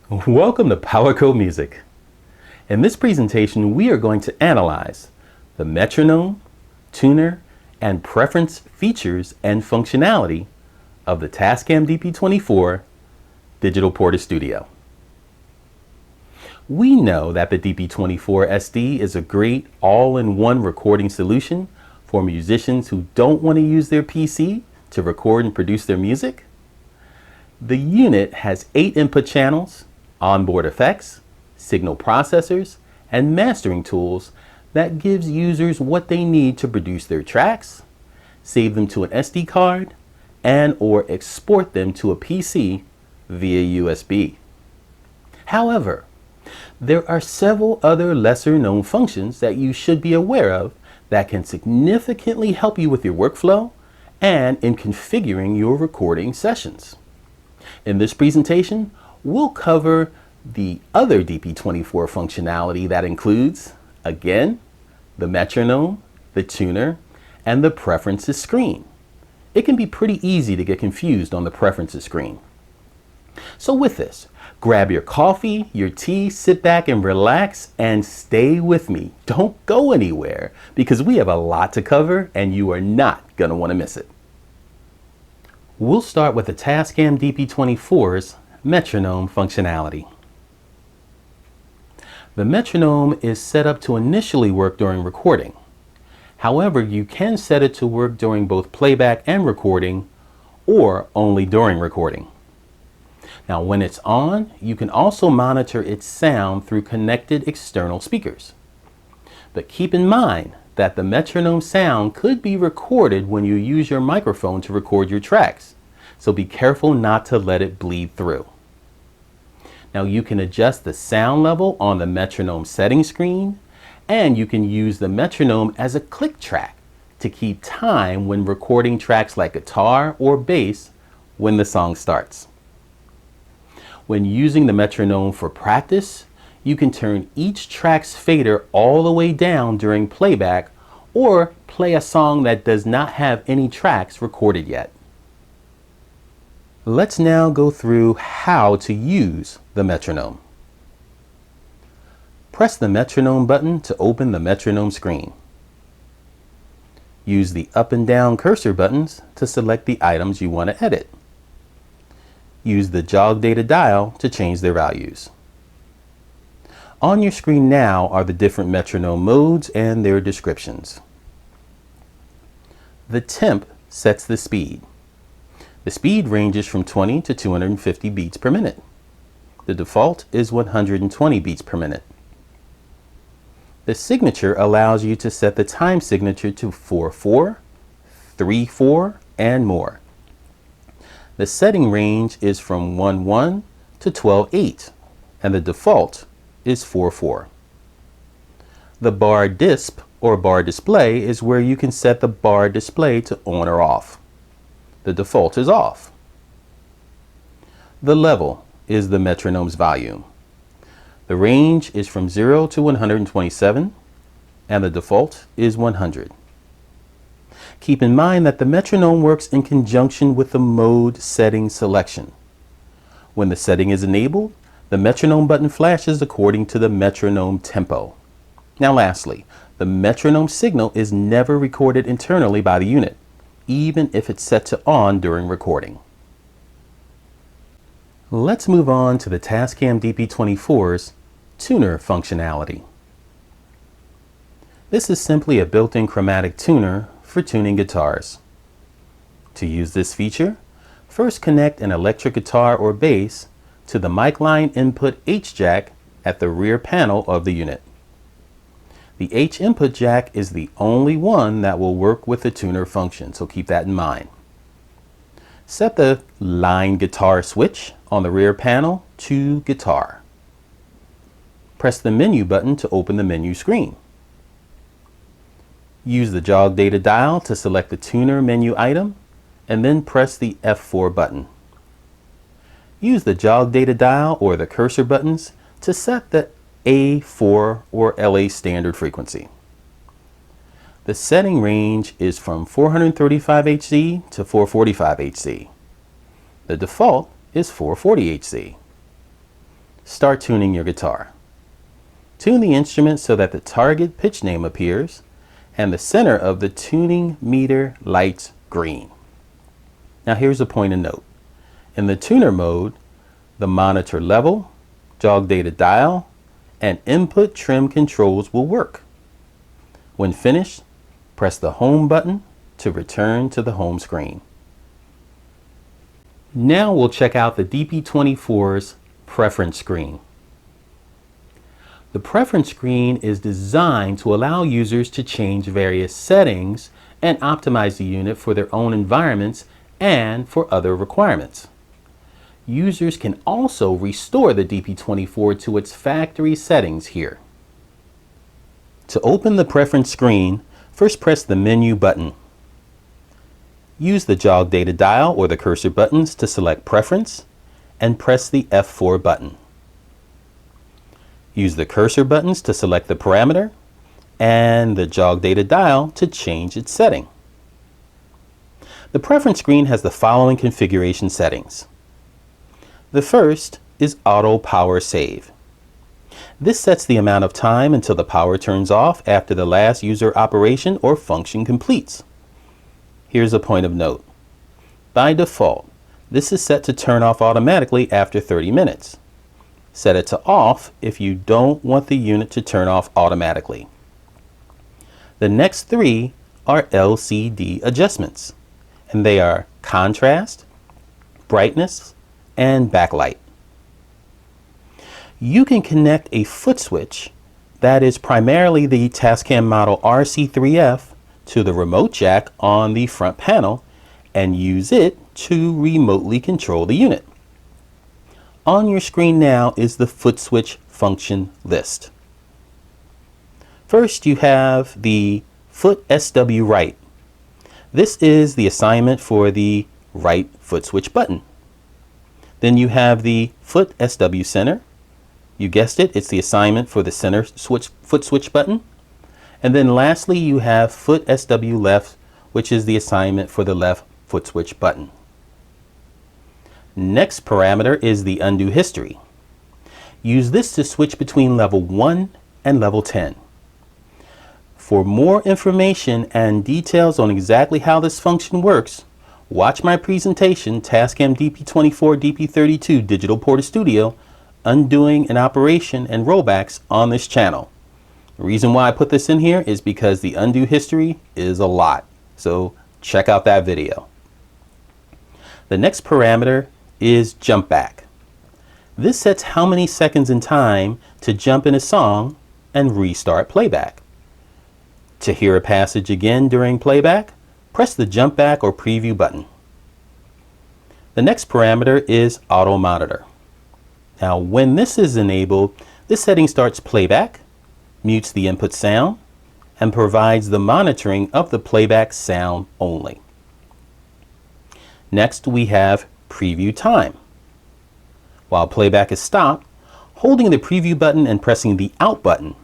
Welcome to Powercoat Music. In this presentation, we are going to analyze the metronome, tuner, and preference features and functionality of the Tascam DP-24 Digital Portastudio. We know that the DP-24SD is a great all-in-one recording solution for musicians who don't want to use their PC to record and produce their music. The unit has 8 input channels, onboard effects, signal processors, and mastering tools that gives users what they need to produce their tracks, save them to an SD card, and or export them to a PC via USB. However, there are several other lesser known functions that you should be aware of that can significantly help you with your workflow and in configuring your recording sessions. In this presentation, we'll cover the other DP-24 functionality that includes, again, the metronome, the tuner, and the preferences screen. It can be pretty easy to get confused on the preferences screen. So with this, grab your coffee, your tea, sit back and relax and stay with me. Don't go anywhere because we have a lot to cover and you are not going to want to miss it. We'll start with the Tascam DP-24's metronome functionality. The metronome is set up to initially work during recording. However, you can set it to work during both playback and recording or only during recording. Now, when it's on, you can also monitor its sound through connected external speakers. But keep in mind that the metronome sound could be recorded when you use your microphone to record your tracks, so be careful not to let it bleed through. Now, you can adjust the sound level on the metronome settings screen, and you can use the metronome as a click track to keep time when recording tracks like guitar or bass when the song starts. When using the metronome for practice, you can turn each track's fader all the way down during playback or play a song that does not have any tracks recorded yet. Let's now go through how to use the metronome. Press the metronome button to open the metronome screen. Use the up and down cursor buttons to select the items you want to edit. Use the jog data dial to change their values. On your screen now are the different metronome modes and their descriptions. The temp sets the speed. The speed ranges from 20 to 250 beats per minute. The default is 120 beats per minute. The signature allows you to set the time signature to 4/4, 3/4, and more. The setting range is from 1/1 to 12/8, and the default is 4/4. The bar disp or bar display is where you can set the bar display to on or off. The default is off. The level is the metronome's volume. The range is from 0 to 127, and the default is 100. Keep in mind that the metronome works in conjunction with the mode setting selection. When the setting is enabled, the metronome button flashes according to the metronome tempo. Now lastly, the metronome signal is never recorded internally by the unit, even if it's set to on during recording. Let's move on to the Tascam DP-24's tuner functionality. This is simply a built-in chromatic tuner for tuning guitars. To use this feature, first connect an electric guitar or bass to the mic line input H jack at the rear panel of the unit. The H input jack is the only one that will work with the tuner function, so keep that in mind. Set the line guitar switch on the rear panel to guitar. Press the menu button to open the menu screen. Use the jog data dial to select the tuner menu item and then press the F4 button. Use the jog data dial or the cursor buttons to set the A4 or LA standard frequency. The setting range is from 435 Hz to 445 Hz. The default is 440 Hz. start tuning your guitar. Tune the instrument so that the target pitch name appears and the center of the tuning meter lights green. Now here's a point of note. In the tuner mode, the monitor level, jog data dial, and input trim controls will work. When finished, press the home button to return to the home screen. Now we'll check out the DP-24's preference screen. The preference screen is designed to allow users to change various settings and optimize the unit for their own environments and for other requirements. Users can also restore the DP-24 to its factory settings here. To open the preference screen, first press the menu button. Use the jog data dial or the cursor buttons to select preference and press the F4 button. Use the cursor buttons to select the parameter and the jog data dial to change its setting. The preference screen has the following configuration settings. The first is auto power save. This sets the amount of time until the power turns off after the last user operation or function completes. Here's a point of note. By default, this is set to turn off automatically after 30 minutes. Set it to off if you don't want the unit to turn off automatically. The next three are LCD adjustments, and they are contrast, brightness, and backlight. You can connect a foot switch, that is primarily the Tascam model RC3F, to the remote jack on the front panel and use it to remotely control the unit. On your screen now is the foot switch function list. First, you have the foot SW right. This is the assignment for the right foot switch button. Then you have the foot SW center. You guessed it, it's the assignment for the center foot switch button. And then lastly, you have foot SW left, which is the assignment for the left foot switch button. Next parameter is the undo history. Use this to switch between level 1 and level 10. For more information and details on exactly how this function works, watch my presentation, Tascam DP-24 DP-32 Digital Portastudio, Undoing an Operation and Rollbacks on this channel. The reason why I put this in here is because the undo history is a lot, so check out that video. The next parameter is jump back. This sets how many seconds in time to jump in a song and restart playback. To hear a passage again during playback, press the jump back or preview button. The next parameter is auto monitor. Now when this is enabled, this setting starts playback, mutes the input sound, and provides the monitoring of the playback sound only. Next we have preview time. While playback is stopped, holding the preview button and pressing the out button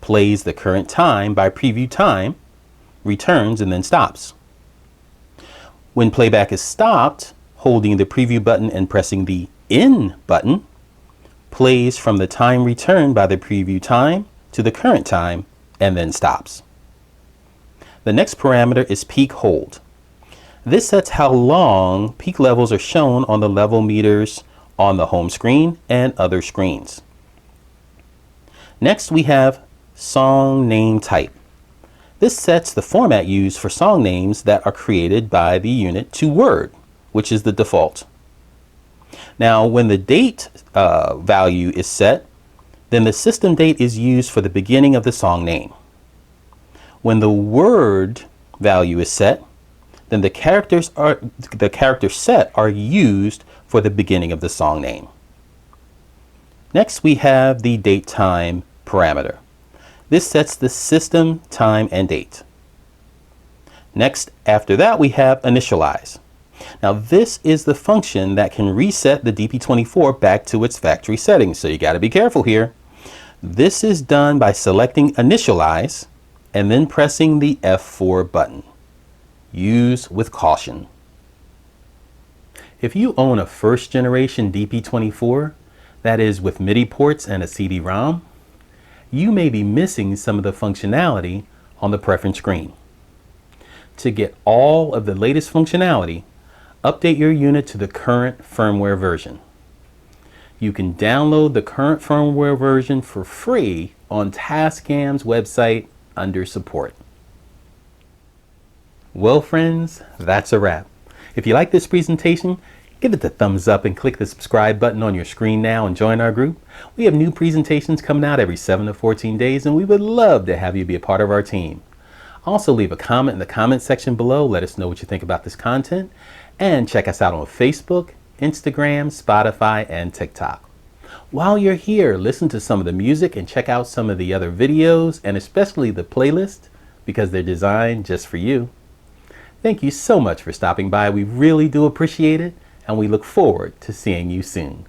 plays the current time by preview time, returns, and then stops. When playback is stopped, holding the preview button and pressing the in button plays from the time returned by the preview time to the current time and then stops. The next parameter is peak hold. This sets how long peak levels are shown on the level meters on the home screen and other screens. Next we have song name type. This sets the format used for song names that are created by the unit to Word, which is the default. Now when the date value is set, then the system date is used for the beginning of the song name. When the word value is set, then the character set are used for the beginning of the song name. Next we have the date time parameter. This sets the system time and date. Next, after that, we have initialize. Now this is the function that can reset the DP-24 back to its factory settings, so you got to be careful here. This is done by selecting initialize and then pressing the F4 button. Use with caution. If you own a first generation DP-24, that is with MIDI ports and a CD-ROM, you may be missing some of the functionality on the preference screen. To get all of the latest functionality, update your unit to the current firmware version. You can download the current firmware version for free on Tascam's website under support. Well friends, that's a wrap. If you like this presentation, give it the thumbs up and click the subscribe button on your screen now and join our group. We have new presentations coming out every 7 to 14 days and we would love to have you be a part of our team. Also leave a comment in the comment section below. Let us know what you think about this content. And check us out on Facebook, Instagram, Spotify, and TikTok. While you're here, listen to some of the music and check out some of the other videos and especially the playlist because they're designed just for you. Thank you so much for stopping by. We really do appreciate it and we look forward to seeing you soon.